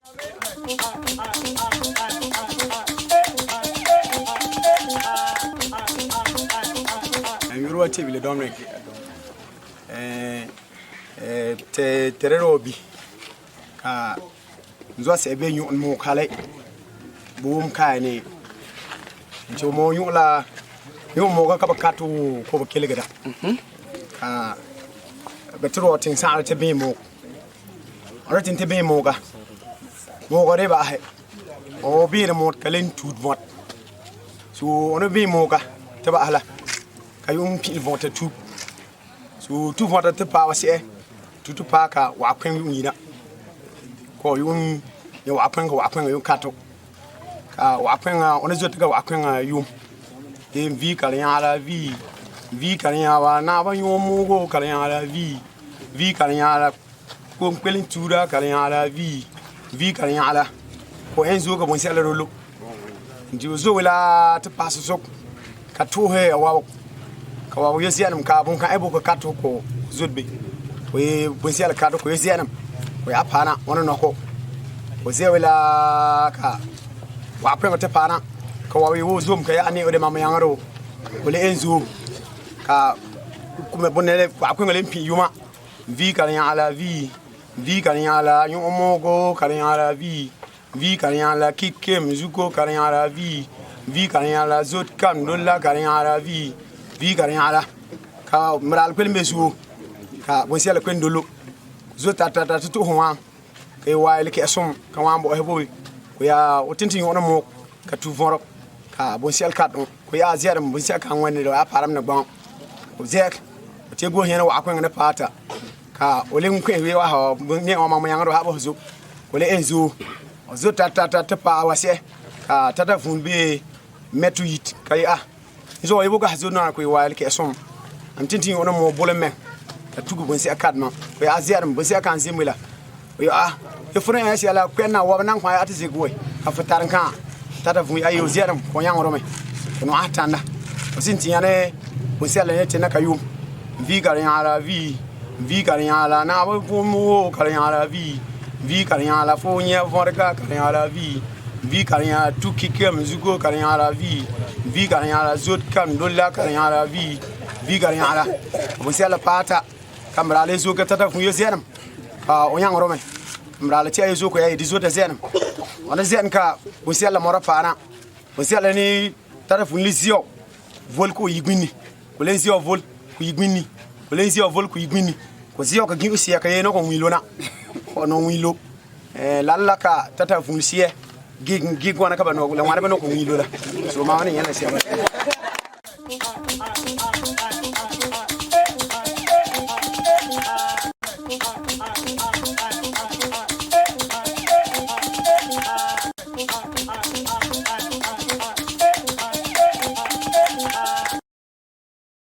You are TV Dominic. Tererobi. Nzwa ebe nyu mo kale. Boom kaini. Ncho mo nyu la yo mo ka bakatu ko bakelegada. Betro tin sa te be mo. Ora tin te be mo ga. Mo ga de ba he. O bi de mo kalen tout mot. So on be mo ga te ba hala. Kayum pil vote tout. So tout vote te pa wase. Tout pa ka wa kwen yina. Ko yum yo wa kwen yo kato. Ka wa kwen on zo te ka wa kwen yum. Dem vi kala la vi. Vi kala wa na ba yum mo go kala la vi. Vi kala la ko kwelin tura kala la vi. Vi kala la ko enzo ko bon sala rolo. Ndi zo wala te passo sok ka to he wa ka wa yo sianam ka bon ka ebo ko kato ko zodbe we bon sala ka to ko yo sianam we apana wono noko o ze wala ka wa pre te pana ka wa wo zoom ka ya ani o de mama yangaro o le enzo ka kuma bonele wa ko ngale mpi yuma vi ka ya ala vi ka ya ala yo mogo ka ya ala vi ka ya ala kikke muzuko ka ya ala vi ka ya ala zot kam dolla ka ya ala vi ka ya ala ka mral kwel mesu ka bon sala kwen dolo zota tata to hwa ke wa ile ke som ka wa mbo hebo ko ya o tintin ono mo ka tu voro ka bon sala ka ko ya ziar bon sala kan wani do aparam na gbon o zek o te go hena wa akwen na pata ka o le nkwen we wa ha ne o mama yangaro ha bo zo ko le enzo o zota tata pa wase ka tata fun be metu yit ka ya zo yebo ga zo na ko wa ile ke som am tintin ono mo bole men ka tugu bon sala ka no ko ya ziar bon sala kan zimila yo e fura ya sala kwenna wa nan kwa ati zegwe afataran kan tata fun ayo ziaram ko yangoro me no atanda o sinti yane bon sala ne tena kayu vi ka ya la na bo mo ka ya la vi ka ya la fo nya vorka ka ya la vi ka ya tu kikem zugo ka ya la vi ka ya la zot kam dolla ka ya la vi ka ya la bon sala pata kamra le zo ka tata fun yo ziaram o yangoro me mrala tia yezo ko ya dizo ta zen ona zen ka bo sela mora pana bo sela ni tara fun lisio vol ko yigwini ko lenzio vol ko yigwini ko lenzio vol ko yigwini ko zio ka gi usia ka yeno ko wilona ko no wilo lalla ka tata fun sie gig wana ka bano la wana bano ko wilola so ma wani yana sia